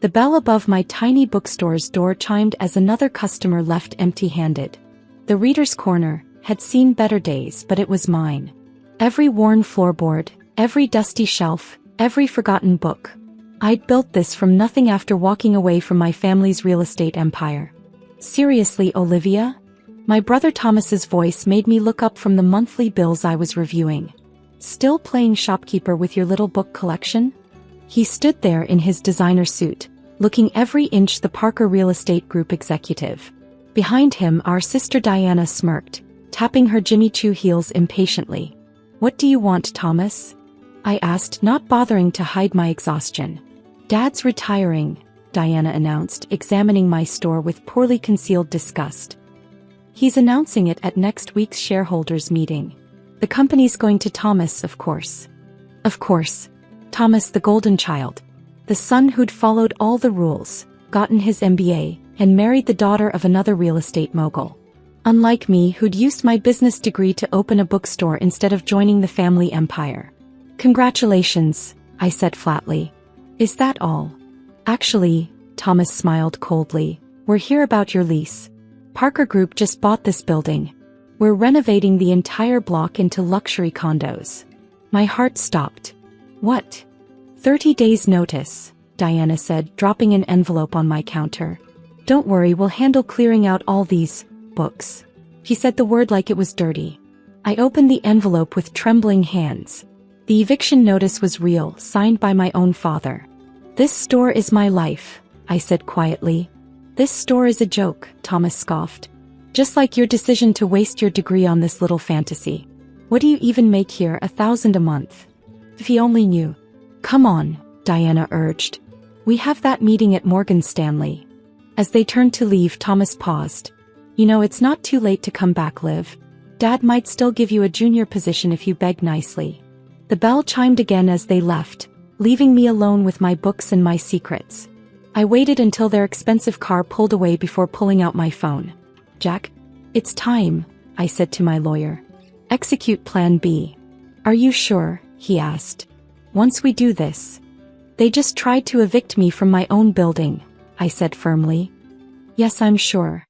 The bell above my tiny bookstore's door chimed as another customer left empty-handed. The reader's corner had seen better days, but it was mine. Every worn floorboard, every dusty shelf, every forgotten book. I'd built this from nothing after walking away from my family's real estate empire. Seriously, Olivia? My brother Thomas's voice made me look up from the monthly bills I was reviewing. Still playing shopkeeper with your little book collection? He stood there in his designer suit, looking every inch the Parker Real Estate Group executive. Behind him, our sister Diana smirked, tapping her Jimmy Choo heels impatiently. "What do you want, Thomas?" I asked, not bothering to hide my exhaustion. "Dad's retiring," Diana announced, examining my store with poorly concealed disgust. "He's announcing it at next week's shareholders' meeting. The company's going to Thomas, of course." Of course. Thomas, the golden child. The son who'd followed all the rules, gotten his MBA, and married the daughter of another real estate mogul. Unlike me, who'd used my business degree to open a bookstore instead of joining the family empire. "Congratulations," I said flatly. "Is that all?" "Actually," Thomas smiled coldly, "we're here about your lease. Parker Group just bought this building. We're renovating the entire block into luxury condos." My heart stopped. "What?" 30 days notice, Diana said, dropping an envelope on my counter. "Don't worry, we'll handle clearing out all these books." He said the word like it was dirty. I opened the envelope with trembling hands. The eviction notice was real, signed by my own father. "This store is my life," I said quietly. "This store is a joke," Thomas scoffed. "Just like your decision to waste your degree on this little fantasy. What do you even make here, $1,000 a month?" If he only knew. "Come on," Diana urged. "We have that meeting at Morgan Stanley." As they turned to leave, Thomas paused. "You know, it's not too late to come back, Liv. Dad might still give you a junior position if you beg nicely." The bell chimed again as they left, leaving me alone with my books and my secrets. I waited until their expensive car pulled away before pulling out my phone. "Jack, it's time," I said to my lawyer. "Execute Plan B." "Are you sure?" he asked. "Once we do this." "They just tried to evict me from my own building," I said firmly. "Yes, I'm sure."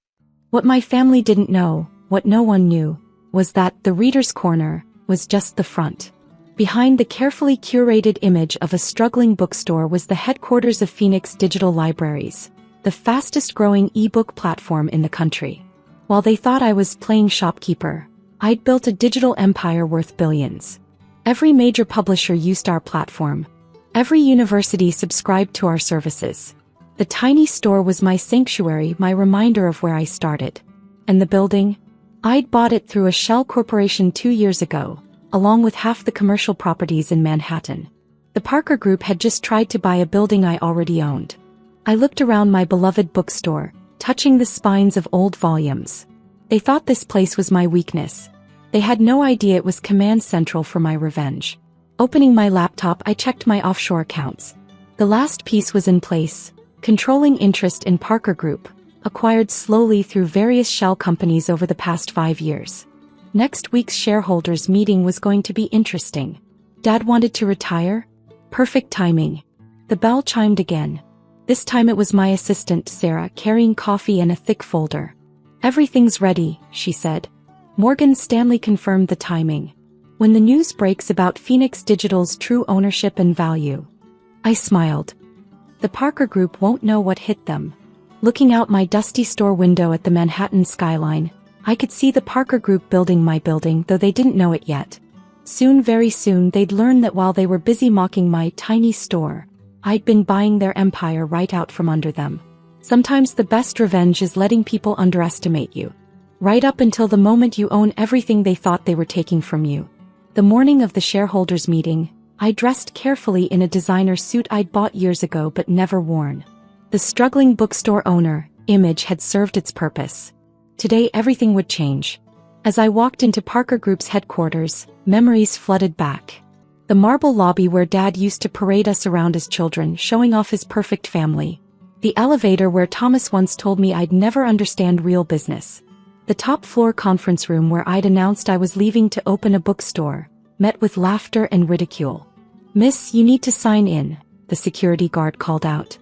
What my family didn't know, what no one knew, was that the Reader's Corner was just the front. Behind the carefully curated image of a struggling bookstore was the headquarters of Phoenix Digital Libraries, the fastest-growing e-book platform in the country. While they thought I was playing shopkeeper, I'd built a digital empire worth billions. Every major publisher used our platform. Every university subscribed to our services. The tiny store was my sanctuary, my reminder of where I started. And the building? I'd bought it through a shell corporation 2 years ago, along with half the commercial properties in Manhattan. The Parker Group had just tried to buy a building I already owned. I looked around my beloved bookstore, touching the spines of old volumes. They thought this place was my weakness. They had no idea it was command central for my revenge. Opening my laptop, I checked my offshore accounts. The last piece was in place, controlling interest in Parker Group, acquired slowly through various shell companies over the past 5 years. Next week's shareholders meeting was going to be interesting. Dad wanted to retire? Perfect timing. The bell chimed again. This time it was my assistant, Sarah, carrying coffee and a thick folder. "Everything's ready," she said. Morgan Stanley confirmed the timing. "When the news breaks about Phoenix Digital's true ownership and value." I smiled. The Parker Group won't know what hit them. Looking out my dusty store window at the Manhattan skyline, I could see the Parker Group building my building, though they didn't know it yet. Soon, very soon, they'd learn that while they were busy mocking my tiny store, I'd been buying their empire right out from under them. Sometimes the best revenge is letting people underestimate you. Right up until the moment you own everything they thought they were taking from you. The morning of the shareholders' meeting, I dressed carefully in a designer suit I'd bought years ago but never worn. The struggling bookstore owner image had served its purpose. Today everything would change. As I walked into Parker Group's headquarters, memories flooded back. The marble lobby where Dad used to parade us around as children, showing off his perfect family. The elevator where Thomas once told me I'd never understand real business. The top-floor conference room where I'd announced I was leaving to open a bookstore, met with laughter and ridicule. "Miss, you need to sign in," the security guard called out.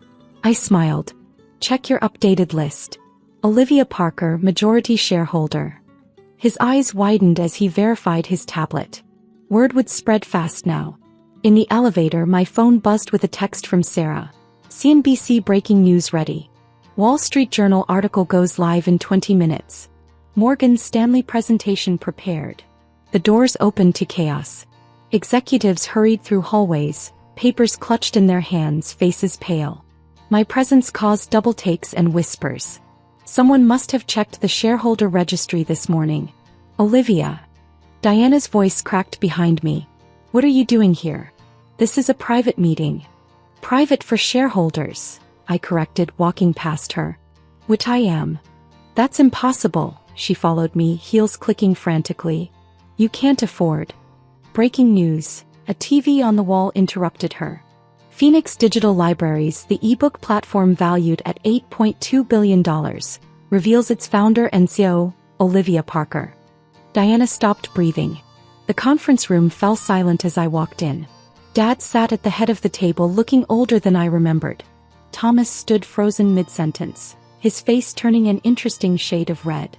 I smiled. Check your updated list. Olivia Parker, majority shareholder. His eyes widened as he verified his tablet. Word would spread fast now. In the elevator, my phone buzzed with a text from Sarah. CNBC breaking news ready. Wall Street Journal article goes live in 20 minutes. Morgan Stanley presentation prepared. The doors opened to chaos. Executives hurried through hallways, papers clutched in their hands, faces pale. My presence caused double takes and whispers. Someone must have checked the shareholder registry this morning. Olivia. Diana's voice cracked behind me. What are you doing here? This is a private meeting. Private for shareholders, I corrected, walking past her. Which I am. That's impossible, she followed me, heels clicking frantically. You can't afford. Breaking news. A TV on the wall interrupted her. Phoenix Digital Libraries, the ebook platform valued at $8.2 billion, reveals its founder and CEO, Olivia Parker. Diana stopped breathing. The conference room fell silent as I walked in. Dad sat at the head of the table, looking older than I remembered. Thomas stood frozen mid-sentence, his face turning an interesting shade of red.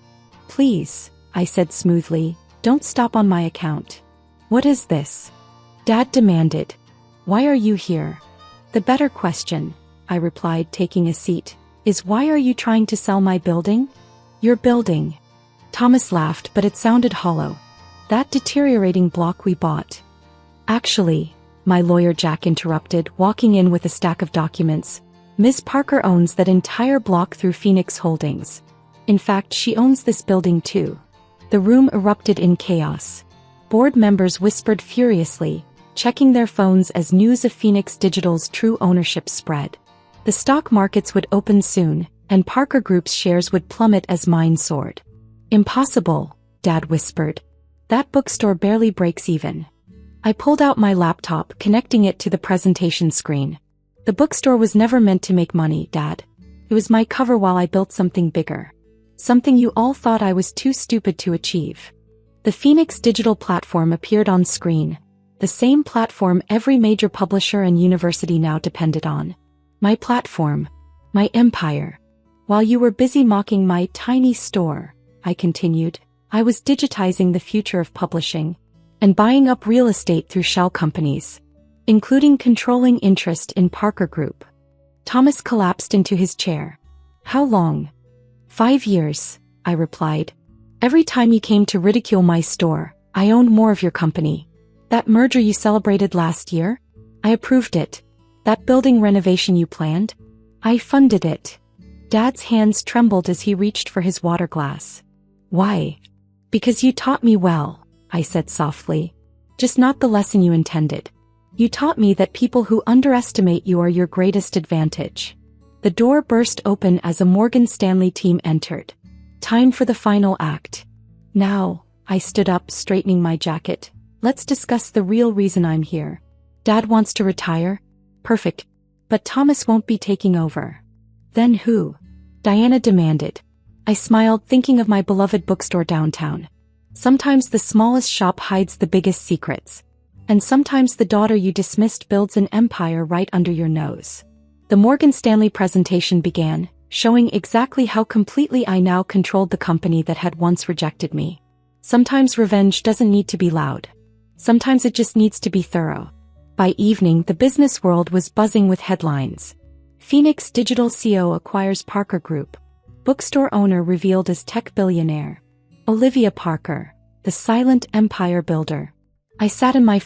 Please, I said smoothly, don't stop on my account. What is this? Dad demanded. Why are you here? The better question, I replied, taking a seat, is why are you trying to sell my building? Your building. Thomas laughed, but it sounded hollow. That deteriorating block we bought. Actually, my lawyer Jack interrupted, walking in with a stack of documents. Ms. Parker owns that entire block through Phoenix Holdings. In fact, she owns this building too. The room erupted in chaos. Board members whispered furiously, checking their phones as news of Phoenix Digital's true ownership spread. The stock markets would open soon, and Parker Group's shares would plummet as mine soared. Impossible, Dad whispered. That bookstore barely breaks even. I pulled out my laptop, connecting it to the presentation screen. The bookstore was never meant to make money, Dad. It was my cover while I built something bigger. Something you all thought I was too stupid to achieve. The Phoenix Digital platform appeared on screen. The same platform every major publisher and university now depended on. My platform. My empire. While you were busy mocking my tiny store, I continued, I was digitizing the future of publishing and buying up real estate through shell companies, including controlling interest in Parker Group. Thomas collapsed into his chair. How long? 5 years, I replied. Every time you came to ridicule my store, I owned more of your company. That merger you celebrated last year? I approved it. That building renovation you planned? I funded it. Dad's hands trembled as he reached for his water glass. Why? Because you taught me well, I said softly. Just not the lesson you intended. You taught me that people who underestimate you are your greatest advantage. The door burst open as a Morgan Stanley team entered. Time for the final act. Now, I stood up, straightening my jacket. Let's discuss the real reason I'm here. Dad wants to retire? Perfect. But Thomas won't be taking over. Then who? Diana demanded. I smiled, thinking of my beloved bookstore downtown. Sometimes the smallest shop hides the biggest secrets. And sometimes the daughter you dismissed builds an empire right under your nose. The Morgan Stanley presentation began, showing exactly how completely I now controlled the company that had once rejected me. Sometimes revenge doesn't need to be loud. Sometimes it just needs to be thorough. By evening, the business world was buzzing with headlines. Phoenix Digital CEO acquires Parker Group. Bookstore owner revealed as tech billionaire. Olivia Parker, the silent empire builder. I sat in my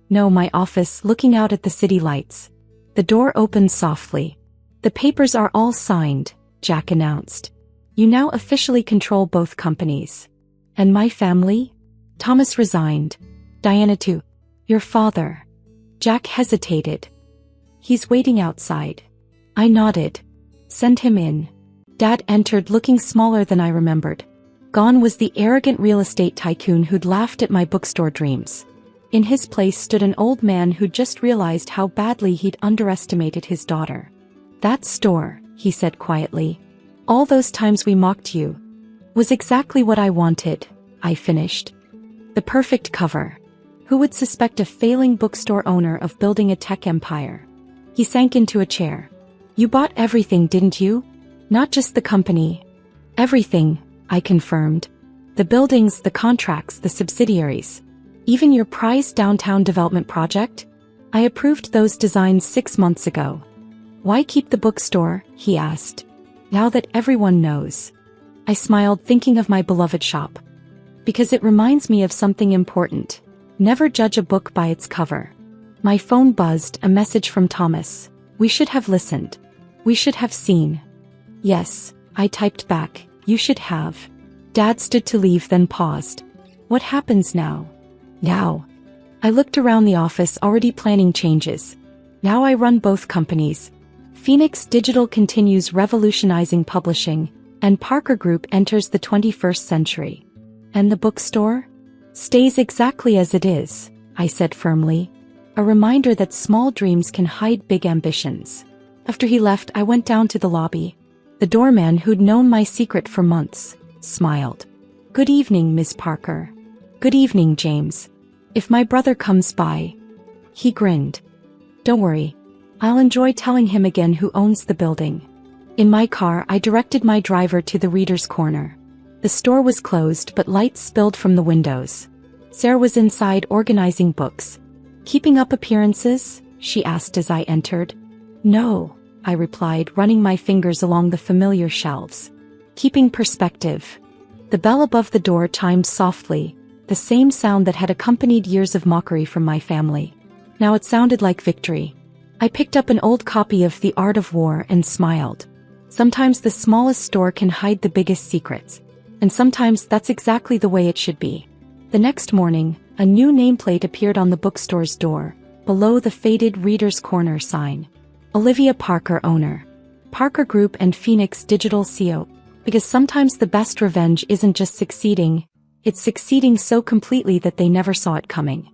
my office, looking out at the city lights. The door opened softly. The papers are all signed, Jack announced. You now officially control both companies. And my family? Thomas resigned. Diana too. Your father. Jack hesitated. He's waiting outside. I nodded. Send him in. Dad entered, looking smaller than I remembered. Gone was the arrogant real estate tycoon who'd laughed at my bookstore dreams. In his place stood an old man who'd just realized how badly he'd underestimated his daughter. That store, he said quietly. All those times we mocked you. Was exactly what I wanted, I finished. The perfect cover. Who would suspect a failing bookstore owner of building a tech empire? He sank into a chair. You bought everything, didn't you? Not just the company. Everything, I confirmed. The buildings, the contracts, the subsidiaries. Even your prized downtown development project? I approved those designs 6 months ago. Why keep the bookstore? He asked. Now that everyone knows. I smiled, thinking of my beloved shop. Because it reminds me of something important. Never judge a book by its cover. My phone buzzed, a message from Thomas. We should have listened. We should have seen. Yes, I typed back. You should have. Dad stood to leave, then paused. What happens now? Now. I looked around the office, already planning changes. Now I run both companies. Phoenix Digital continues revolutionizing publishing, and Parker Group enters the 21st century. And the bookstore? Stays exactly as it is, I said firmly. A reminder that small dreams can hide big ambitions. After he left, I went down to the lobby. The doorman, who'd known my secret for months, smiled. Good evening, Miss Parker. Good evening, James. If my brother comes by. He grinned. Don't worry. I'll enjoy telling him again who owns the building. In my car, I directed my driver to the Reader's Corner. The store was closed, but lights spilled from the windows. Sarah was inside organizing books. Keeping up appearances? She asked as I entered. No, I replied, running my fingers along the familiar shelves. Keeping perspective. The bell above the door chimed softly, the same sound that had accompanied years of mockery from my family. Now it sounded like victory. I picked up an old copy of The Art of War and smiled. Sometimes the smallest store can hide the biggest secrets. And sometimes that's exactly the way it should be. The next morning, a new nameplate appeared on the bookstore's door, below the faded Reader's Corner sign. Olivia Parker, owner. Parker Group and Phoenix Digital CEO. Because sometimes the best revenge isn't just succeeding, it's succeeding so completely that they never saw it coming.